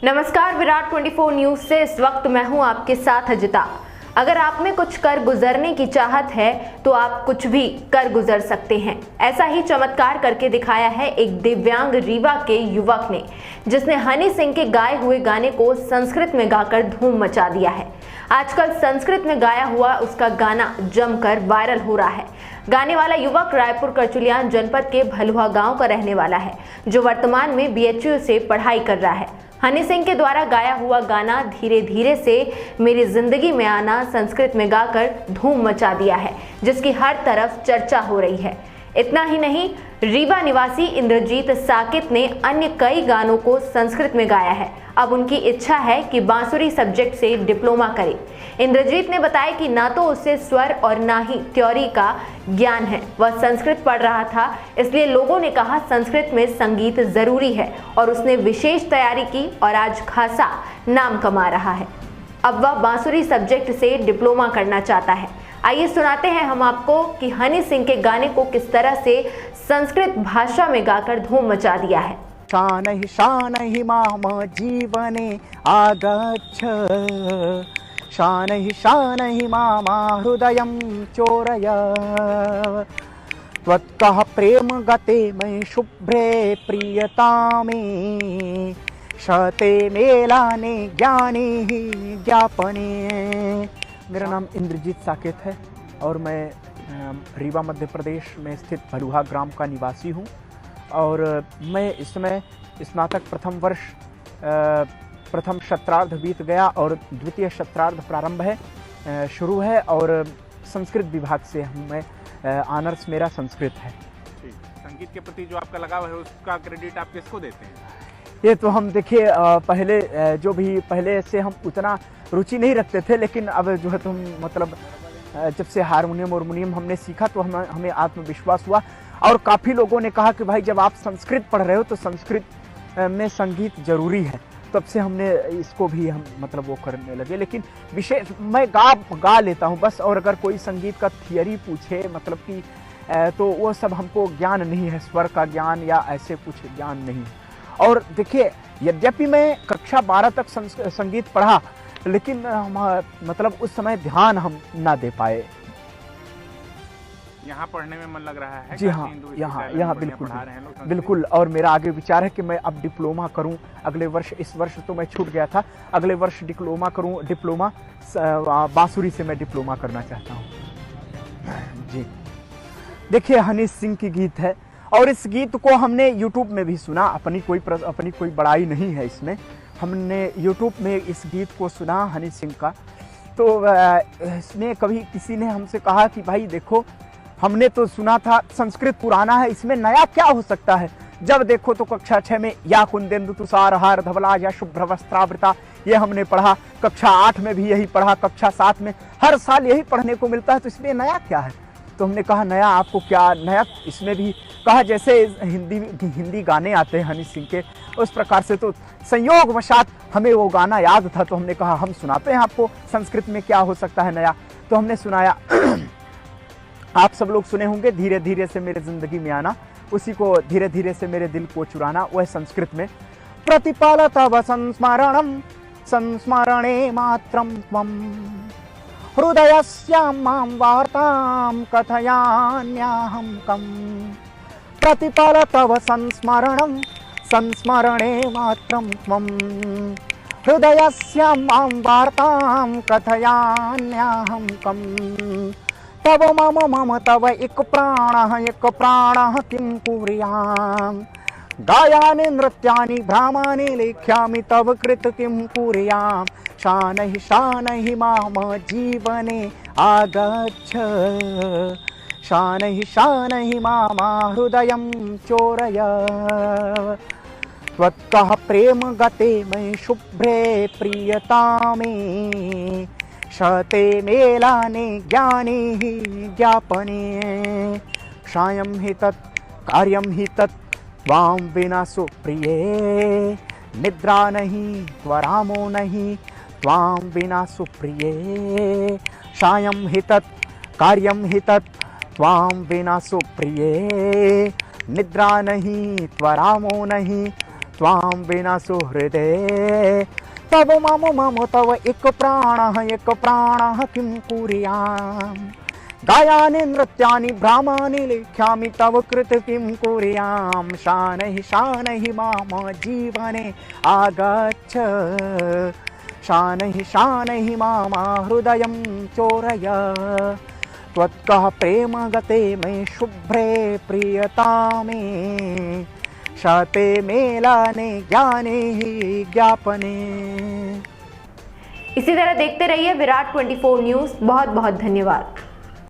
नमस्कार, विराट 24 न्यूज से इस वक्त मैं हूं आपके साथ अजिता। अगर आप में कुछ कर गुजरने की चाहत है तो आप कुछ भी कर गुजर सकते हैं। ऐसा ही चमत्कार करके दिखाया है एक दिव्यांग रीवा के युवक ने, जिसने हनी सिंह के गाए हुए गाने को संस्कृत में गाकर धूम मचा दिया है। आजकल संस्कृत में गाया हुआ उसका गाना जमकर वायरल हो रहा है। गाने वाला युवक रायपुर करचुलियान जनपद के भलुआ गांव का रहने वाला है, जो वर्तमान में BHU से पढ़ाई कर रहा है। हनी सिंह के द्वारा गाया हुआ गाना धीरे धीरे से मेरी जिंदगी में आना संस्कृत में गाकर धूम मचा दिया है, जिसकी हर तरफ चर्चा हो रही है। इतना ही नहीं, रीवा निवासी इंद्रजीत साकेत ने अन्य कई गानों को संस्कृत में गाया है। अब उनकी इच्छा है कि बांसुरी सब्जेक्ट से डिप्लोमा करे। इंद्रजीत ने बताया कि ना तो उसे स्वर और ना ही थ्योरी का ज्ञान है, वह संस्कृत पढ़ रहा था, इसलिए लोगों ने कहा संस्कृत में संगीत जरूरी है और उसने विशेष तैयारी की और आज खासा नाम कमा रहा है। अब वह बांसुरी सब्जेक्ट से डिप्लोमा करना चाहता है। आइए सुनाते हैं हम आपको कि हनी सिंह के गाने को किस तरह से संस्कृत भाषा में गाकर धूम मचा दिया है। शानहि शानहि माम जीवने आगच्छ, शानहि शानहि माम हृदयं चोरय, त्वत्कः प्रेम गते मयि शुभ्रे प्रियतामे, शते मेलाने ज्ञाने ही ज्ञापने। मेरा नाम इंद्रजीत साकेत है और मैं रीवा मध्य प्रदेश में स्थित भलुआ ग्राम का निवासी हूँ और मैं इस समय स्नातक प्रथम सत्रार्ध बीत गया और द्वितीय सत्रार्ध प्रारंभ है, शुरू है और संस्कृत विभाग से मैं ऑनर्स मेरा संस्कृत है। संगीत के प्रति जो आपका लगाव है उसका क्रेडिट आप किसको देते हैं? ये तो हम देखिए पहले से हम उतना रुचि नहीं रखते थे, लेकिन अब जो है तुम मतलब जब से हारमोनियम हमने सीखा तो हमें आत्मविश्वास हुआ और काफ़ी लोगों ने कहा कि भाई जब आप संस्कृत पढ़ रहे हो तो संस्कृत में संगीत जरूरी है। तब से हमने इसको भी हम मतलब वो करने लगे। लेकिन विशेष मैं गा लेता हूँ बस, और अगर कोई संगीत का थियरी पूछे मतलब कि तो वो सब हमको ज्ञान नहीं है, स्वर का ज्ञान या ऐसे कुछ ज्ञान नहीं है। और देखिए यद्यपि मैं कक्षा 12 तक संगीत पढ़ा, लेकिन मतलब उस समय ध्यान हम ना दे पाए। यहाँ पढ़ने में मन लग रहा है? जी हाँ, यहाँ बिल्कुल। और मेरा आगे विचार है कि मैं अब डिप्लोमा करूं अगले वर्ष। इस वर्ष तो मैं छूट गया था, अगले वर्ष डिप्लोमा करूं। डिप्लोमा बांसुरी से मैं डिप्लोमा करना चाहता हूं जी। देखिए हनी सिंह की गीत है और इस गीत को हमने यूट्यूब में भी सुना। अपनी कोई बड़ाई नहीं है इसमें। हमने यूट्यूब में इस गीत को सुना हनी सिंह का, तो इसमें कभी किसी ने हमसे कहा कि भाई देखो हमने तो सुना था संस्कृत पुराना है, इसमें नया क्या हो सकता है। जब देखो तो कक्षा 6 में या कुंदेन्दु तुषार हार धवला या शुभ्र वस्त्रावृता ये हमने पढ़ा, कक्षा 8 में भी यही पढ़ा, कक्षा 7 में हर साल यही पढ़ने को मिलता है, तो इसमें नया क्या है। तो हमने कहा नया आपको क्या नया इसमें भी कहा, जैसे हिंदी गाने आते हैं हनी सिंह के उस प्रकार से। तो संयोग वशात हमें वो गाना याद था, तो हमने कहा हम सुनाते हैं आपको संस्कृत में क्या हो सकता है नया। तो हमने सुनाया। आप सब लोग सुने होंगे धीरे धीरे से मेरे जिंदगी में आना, उसी को धीरे धीरे से मेरे दिल को चुराना, वह संस्कृत में। प्रतिपाल तव संस्मरणम संस्मरणे मात्रम त्वम, हृदयस्यां मां वार्तां कथयाम्यहं कम्। प्रतिपाल तव संस्मरणं संस्मरणे मात्रं त्वं, हृदयस्यां मां वार्तां कथयाम्यहं कम्। तव मम तव एक प्राणः किं कुर्याम्, गायानि नृत्यानि भ्रामानि लेख्यामि तव कृत किं कुर्याम्। शानहि शानहि माम जीवने आगच्छ, शानहि शानहि माम हृदयं चोरय, त्वत्कः प्रेम गते मयि शुभ्रे प्रियतामे, शते मेलाने ज्ञाने ही ज्ञापने। क्षायं हि तत् कार्यं हि तत् त्वां विना सुप्रिये, निद्रा नहीं त्वरामो नहीं त्वां विना सुप्रिये। क्षायं हि तत् कार्यं हि तत् त्वां विना सुप्रिये, निद्रा नहीं त्वरामो नहीं त्वां विना सुहृदे तव मम तव एक प्राणः किं कुर्याम् गायानि नृत्यानि भ्रामानि लिख्यामि तव कृत किं कुर्याम् शानहि मम जीवने आगच्छ शानहि मम हृदयं चोरय त्वत्कः प्रेम गते मे शुभ्रे प्रियतामे शते मेलाने ज्ञाने ही ज्ञापने। इसी तरह देखते रहिए विराट 24 न्यूज़। बहुत बहुत धन्यवाद।